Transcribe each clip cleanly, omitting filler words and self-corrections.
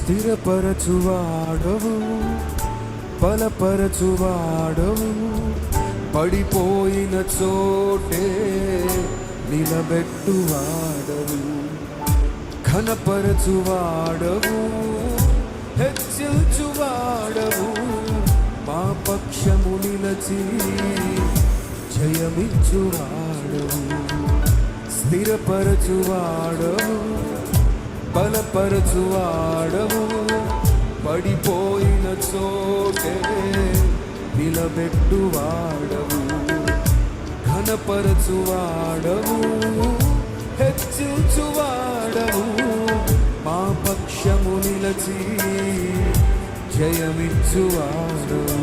స్థిరపరచువాడవు, బలపరచువాడవు, పడిపోయిన చోటే నిలబెట్టువాడవు, ఘనపరచువాడవు, హెచ్చించువాడవు, మా పక్షము నిలచి జయమిచ్చువాడవు, స్థిరపరచువాడవు, బలపరచువాడవు, పడిపోయిన చోటే నిలబెట్టువాడవు, ఘనపరచువాడవు, హెచ్చించువాడవు, మా పక్షము నిలచి జయమిచ్చువాడవు.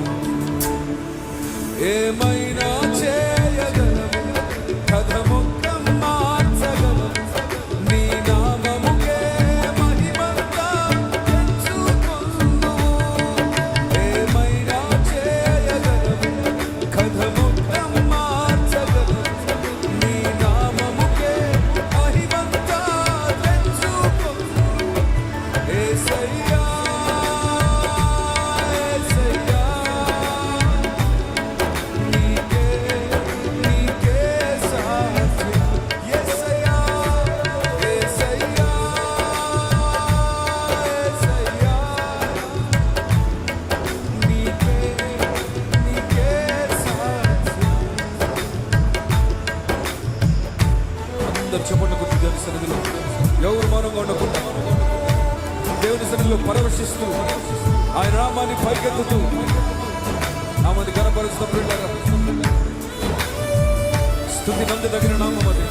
ఏమైనా చేయగలవు, కథ మొత్తం మార్చగలవు, నీ నామముకే మహిమంతా తెచ్చుకొందువు. ఏమైనా చేయగలవు, కథ మొత్తం మార్చగలవు, నీ నామముకే మహిమంతా తెచ్చుకొందువు. యేసయ్యా చెప్పండి. కొద్ది దేవుని సన్నిధిలో ఎవరు మౌనంగా ఉండకుండా దేవుని సన్నిధిలో పరవశిస్తూ ఆయన నామాన్ని పైకెత్తుతూ నామాన్ని ఘనపరుస్తున్న స్తుతి నందు తగిన నామం అది.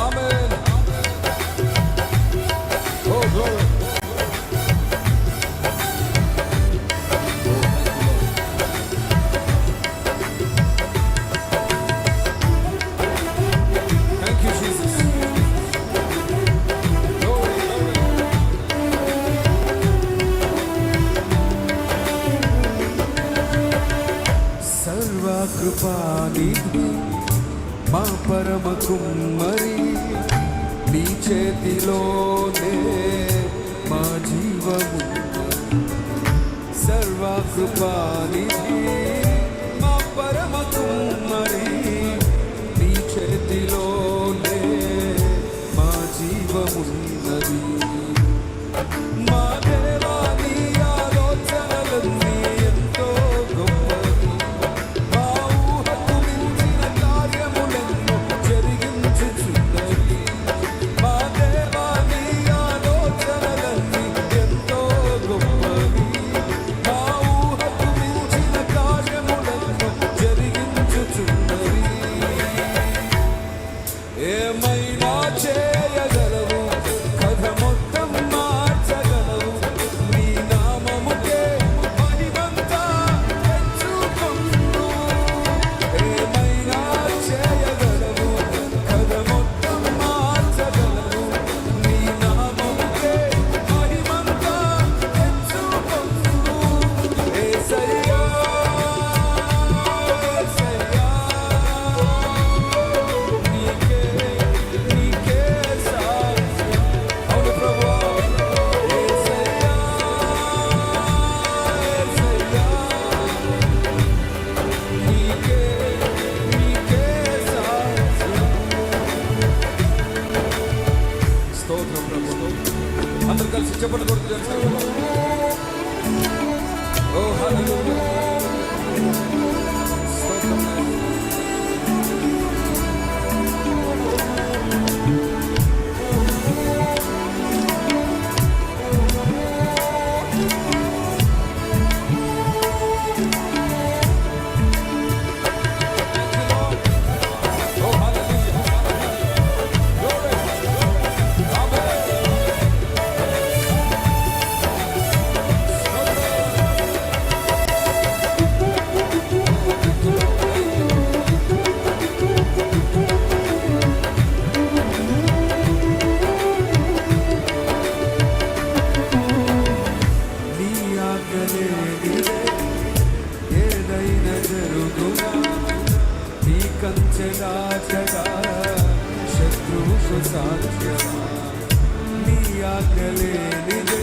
ఆమేన్. Oh glory. కృపానిధి మా పరమ కుమ్మరి, నీ చేతిలోనే మా జీవము. సర్వ కృపానిధి మా పరమ కుమ్మరి, నీ చేతిలోనే మా జీవమున్నది. మా దేవా నీ ఆలోచనలన్నీ ఎంతో గొప్పవి, ఏమైనా చేయగలవు, కథ మొత్తం మార్చగలవు, నీ నామముకే మహిమంతా తెచ్చుకొందువు. ఏమైనా చేయగలవు, కథ మొత్తం మార్చగలవు, నీ నామముకే మహిమంతా తెచ్చుకొందువు. యేసయ్యా అందరూ కలిసి చెప్పండి కొడుకు. ఓ హల్లెలూయా. రాజగా శత్రువుకు సాధ్యమా నీ ఆజ్ఞలే నిజే